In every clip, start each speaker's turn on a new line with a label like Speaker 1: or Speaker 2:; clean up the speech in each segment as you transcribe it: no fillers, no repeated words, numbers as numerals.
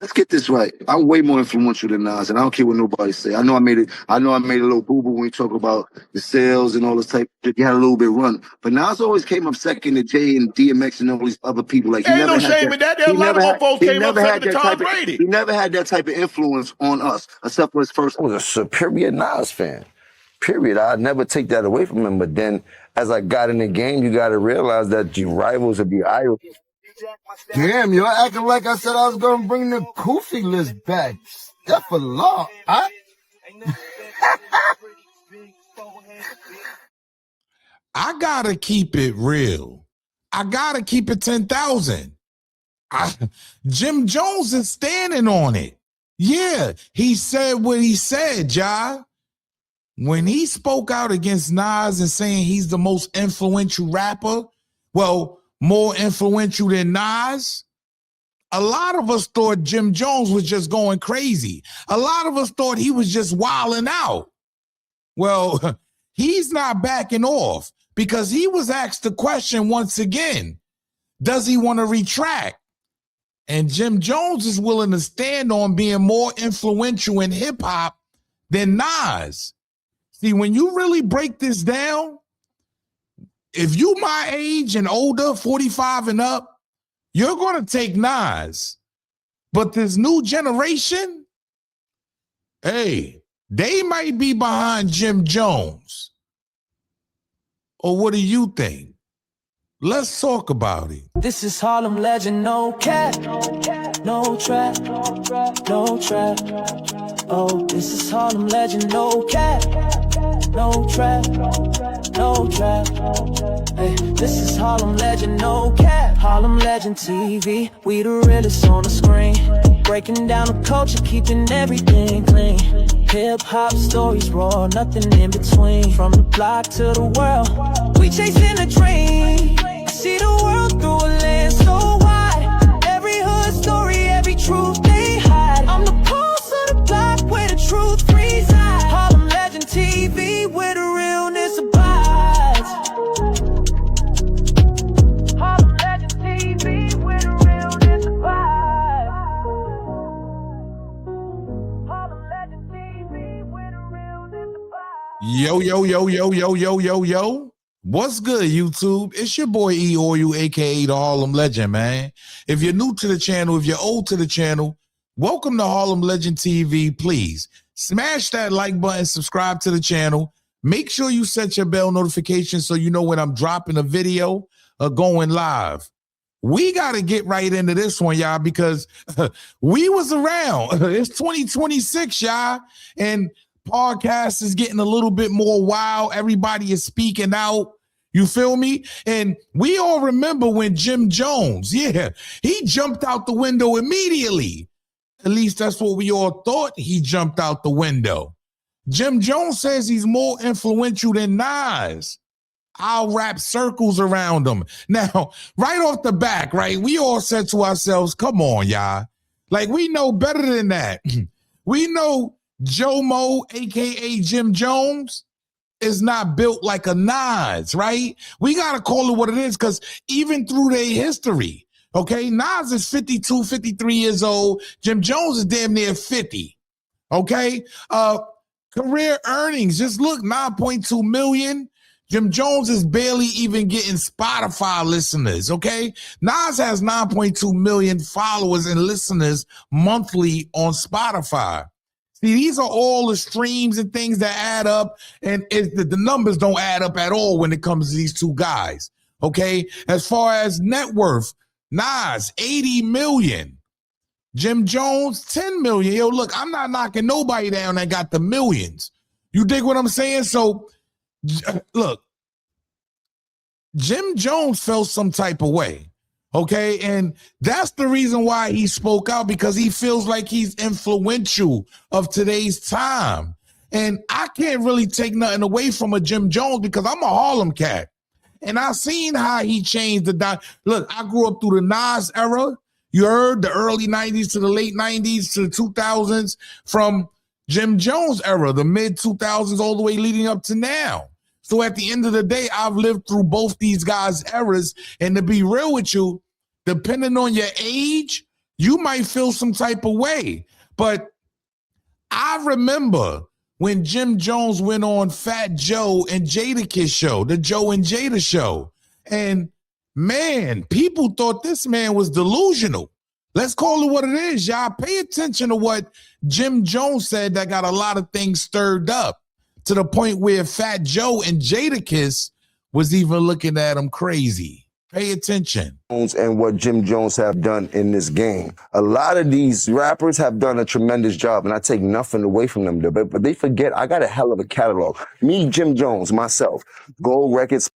Speaker 1: let's get this right. I'm way more influential than Nas, and I don't care what nobody say. I know I made it. I know I made a little boo boo when we talk about the sales and all this type. You had a little bit run, but Nas always came up second to Jay and DMX and all these other people. Like,
Speaker 2: ain't no shame in that. There a lot of folks came up second to Tom Brady.
Speaker 1: He never had that type of influence on us, except for his first.
Speaker 3: I was a superior Nas fan. Period. I'd never take that away from him. But then, as I got in the game, you got to realize that the rivals would be idols.
Speaker 4: Damn, you're acting like I said I was going to bring the Koofy list back. Step for law, huh?
Speaker 2: I got to keep it real. I got to keep it 10,000. Jim Jones is standing on it. Yeah, he said what he said, Ja. When he spoke out against Nas and saying he's the most influential rapper, well, more influential than Nas, a lot of us thought Jim Jones was just going crazy. A lot of us thought he was just wilding out. Well, he's not backing off because he was asked the question once again, does he want to retract? And Jim Jones is willing to stand on being more influential in hip hop than Nas. See, when you really break this down, if you my age and older, 45 and up, you're going to take Nas. But this new generation, hey, they might be behind Jim Jones. Or what do you think? Let's talk about it.
Speaker 5: This is Harlem legend, no cap, no trap, no trap. Oh, this is Harlem legend, no cap, no trap, no trap. Hey, this is Harlem legend, no cap. Harlem legend TV, we the realest on the screen. Breaking down the culture, keeping everything clean. Hip hop stories raw, nothing in between. From the block to the world, we chasing a dream. I see the world through a lens so wide. Every hood story, every truth they hide. I'm the pulse of the block where the truth resides. Harlem legend TV, where the realness abides. Harlem legend TV, where the realness abides. Harlem legend TV, where the realness abides.
Speaker 2: Yo, yo, yo, yo, yo, yo, yo, yo. What's good, YouTube? It's your boy E Oru, aka the Harlem Legend, man. If you're new to the channel, if you're old to the channel, welcome to Harlem Legend TV. Please smash that like button, subscribe to the channel. Make sure you set your bell notification so you know when I'm dropping a video or going live. We got to get right into this one, y'all, because we was around. It's 2026, y'all, and podcast is getting a little bit more wild. Everybody is speaking out. You feel me? And we all remember when Jim Jones, yeah, he jumped out the window immediately. At least that's what we all thought. He jumped out the window. Jim Jones says he's more influential than Nas. I'll wrap circles around him. Now, right off the back, right, we all said to ourselves, come on, y'all. Like, we know better than that. We know Jomo, a.k.a. Jim Jones, is not built like a Nas, right? We got to call it what it is because even through their history, okay, Nas is 52, 53 years old. Jim Jones is damn near 50, okay? Career earnings, just look, 9.2 million. Jim Jones is barely even getting Spotify listeners, okay? Nas has 9.2 million followers and listeners monthly on Spotify. See, these are all the streams and things that add up, and the numbers don't add up at all when it comes to these two guys, okay? As far as net worth, Nas, 80 million. Jim Jones, 10 million. Yo, look, I'm not knocking nobody down that got the millions. You dig what I'm saying? So, look, Jim Jones felt some type of way. Okay, and that's the reason why he spoke out, because he feels like he's influential of today's time. And I can't really take nothing away from a Jim Jones because I'm a Harlem cat. And I seen how he changed the look, I grew up through the Nas era. You heard the early 90s to the late 90s to the 2000s, from Jim Jones era, the mid 2000s all the way leading up to now. So at the end of the day, I've lived through both these guys' eras. And to be real with you, depending on your age, you might feel some type of way. But I remember when Jim Jones went on Fat Joe and Jadakiss show, the Joe and Jada show. And man, people thought this man was delusional. Let's call it what it is, y'all. Pay attention to what Jim Jones said that got a lot of things stirred up to the point where Fat Joe and Jadakiss was even looking at him crazy. Pay attention.
Speaker 3: And what Jim Jones have done in this game. A lot of these rappers have done a tremendous job, and I take nothing away from them, but they forget I got a hell of a catalog. Me, Jim Jones, myself, Gold Records.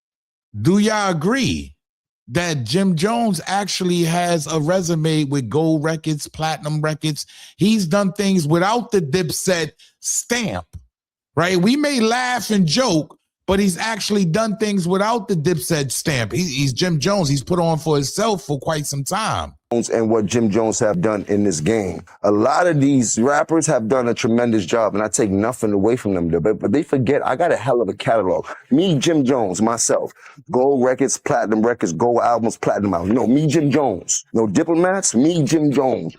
Speaker 2: Do y'all agree that Jim Jones actually has a resume with Gold Records, Platinum Records? He's done things without the Dipset stamp, right? We may laugh and joke, but he's actually done things without the Dipset stamp. He's Jim Jones. He's put on for himself for quite some time.
Speaker 3: And what Jim Jones have done in this game. A lot of these rappers have done a tremendous job, and I take nothing away from them, but they forget I got a hell of a catalog. Me, Jim Jones, myself, Gold Records, Platinum Records, Gold Albums, Platinum Albums. No, me, Jim Jones. No Diplomats, me, Jim Jones.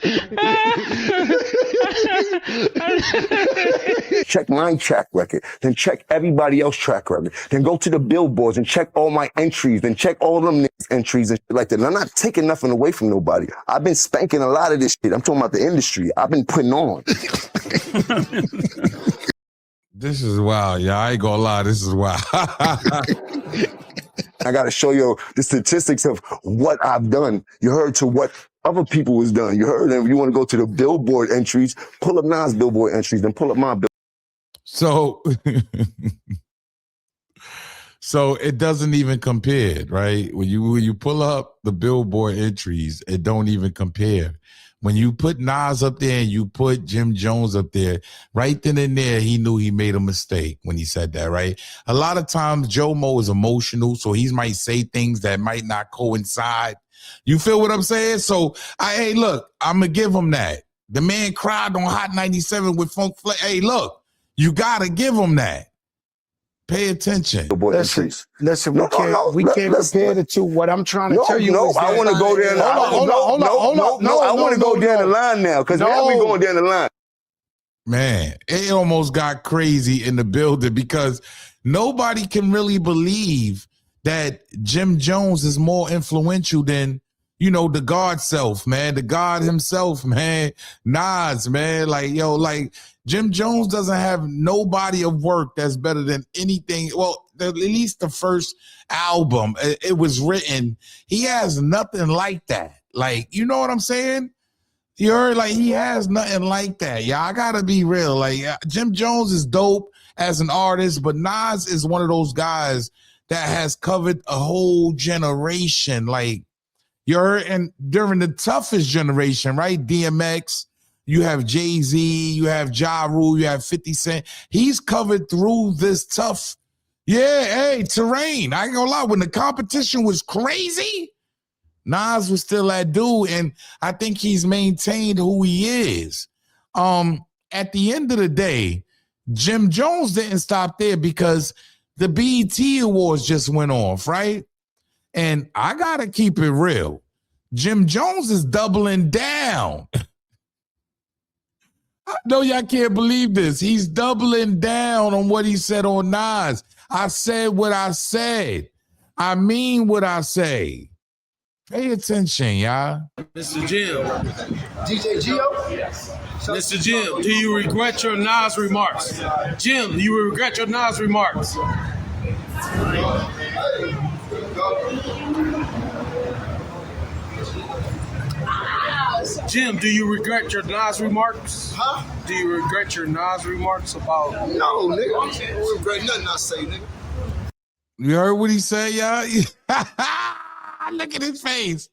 Speaker 3: Check my track record, then check everybody else's track record, then go to the billboards and check all my entries, then check all them entries and shit like that. And I'm not taking nothing away from nobody. I've been spanking a lot of this shit. I'm talking about the industry. I've been putting on.
Speaker 2: This is wild, y'all. I ain't gonna lie, this is wild.
Speaker 3: I gotta show you the statistics of what I've done. You heard to what other people was done. You heard them. You want to go to the billboard entries, pull up Nas billboard entries, then pull up my billboard.
Speaker 2: So, so it doesn't even compare, right? When you pull up the billboard entries, it don't even compare. When you put Nas up there and you put Jim Jones up there, right then and there, he knew he made a mistake when he said that, right? A lot of times, Joe Mo is emotional, so he might say things that might not coincide. You feel what I'm saying? So, hey, look, I'm going to give him that. The man cried on Hot 97 with Funk Flex. Hey, look, you got to give him that. Pay attention.
Speaker 6: Listen, we can't compare the two. What I'm trying to tell you is
Speaker 3: I want to go there.
Speaker 6: Hold on.
Speaker 3: I want to go down the line now, because now we going down the line.
Speaker 2: Man, it almost got crazy in the building because nobody can really believe that Jim Jones is more influential than, you know, the God self, man, the God himself, man, Nas, man, like, yo, like Jim Jones doesn't have no body of work that's better than anything. Well, at least the first album, it was written. He has nothing like that. Like, you know what I'm saying? You heard, like, he has nothing like that. Yeah, I gotta be real. Like, Jim Jones is dope as an artist, but Nas is one of those guys that has covered a whole generation. Like, you heard, and during the toughest generation, right? DMX, you have Jay-Z, you have Ja Rule, you have 50 Cent. He's covered through this tough, terrain. I ain't gonna lie, when the competition was crazy, Nas was still that dude, and I think he's maintained who he is. At the end of the day, Jim Jones didn't stop there because the BET Awards just went off, right? And I gotta keep it real. Jim Jones is doubling down. I know y'all can't believe this. He's doubling down on what he said on Nas. I said what I said. I mean what I say. Pay attention, y'all.
Speaker 7: Mr. Jim.
Speaker 4: DJ Gio? Yes.
Speaker 7: Mr. Jim, do you regret your Nas remarks? Jim, do you regret your Nas remarks? Jim, do you regret your Nas remarks?
Speaker 4: Huh?
Speaker 7: Do you regret your Nas remarks about...
Speaker 4: No, nigga. I don't regret nothing I say, nigga.
Speaker 2: You heard what he said, y'all? Look at his face.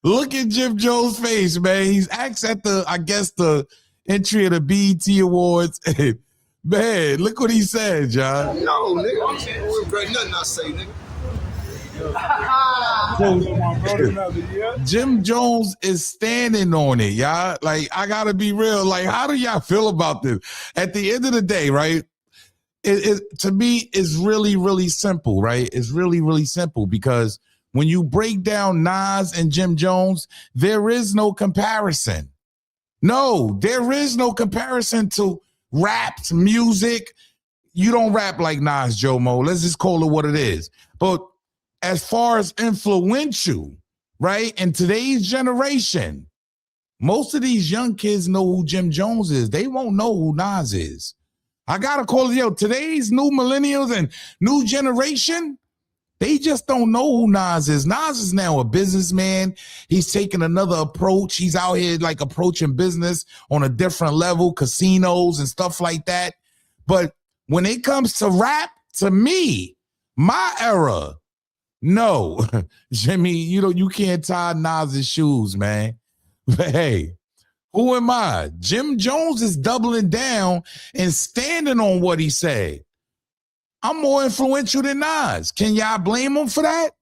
Speaker 2: Look at Jim Jones' face, man. He's asked at the entry of the BET Awards. Man, look what he said, John.
Speaker 4: No, nigga. I don't regret nothing I say, nigga.
Speaker 2: Jim Jones is standing on it, y'all. Like, I gotta be real. Like, how do y'all feel about this? At the end of the day, right? To me, it's really, really simple, right? It's really, really simple because when you break down Nas and Jim Jones, there is no comparison. No, there is no comparison to rap, music. You don't rap like Nas, Jomo. Let's just call it what it is. But as far as influential, right, in today's generation, most of these young kids know who Jim Jones is. They won't know who Nas is. I got to call it, today's new millennials and new generation, they just don't know who Nas is. Nas is now a businessman. He's taking another approach. He's out here like approaching business on a different level, casinos and stuff like that. But when it comes to rap, to me, my era, no, Jimmy, you can't tie Nas's shoes, man. But hey, who am I? Jim Jones is doubling down and standing on what he said. I'm more influential than Nas. Can y'all blame him for that?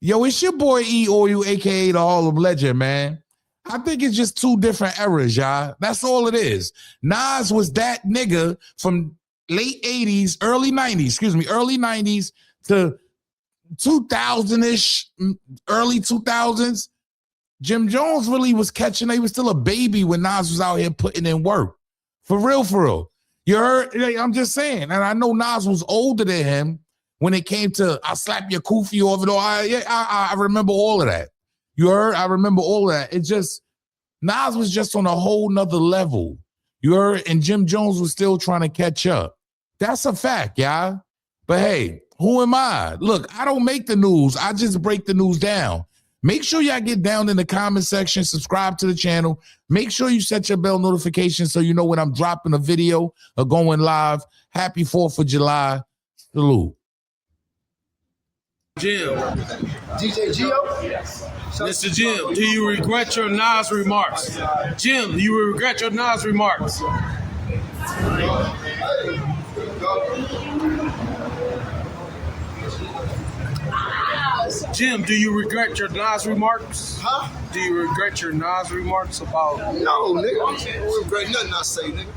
Speaker 2: Yo, it's your boy E-Oil, a.k.a. the Harlem Legend, man. I think it's just two different eras, y'all. That's all it is. Nas was that nigga from late 80s, early 90s to 2000-ish, early 2000s. Jim Jones really was catching. He was still a baby when Nas was out here putting in work. For real, for real. You heard? I'm just saying. And I know Nas was older than him when it came to I slap your kufi over it all. I remember all of that. You heard? I remember all of that. It just, Nas was just on a whole nother level. You heard? And Jim Jones was still trying to catch up. That's a fact, y'all. But hey, who am I? Look, I don't make the news. I just break the news down. Make sure y'all get down in the comment section, subscribe to the channel. Make sure you set your bell notification so you know when I'm dropping a video or going live. Happy 4th of July. Salute.
Speaker 7: Jim.
Speaker 4: DJ Gio?
Speaker 7: Mr. Jim, do you regret your Nas remarks? Jim, do you regret your Nas remarks? Jim, do you regret your Nas remarks?
Speaker 4: Huh?
Speaker 7: Do you regret your Nas remarks about...
Speaker 4: No, nigga. I don't regret nothing I say, nigga.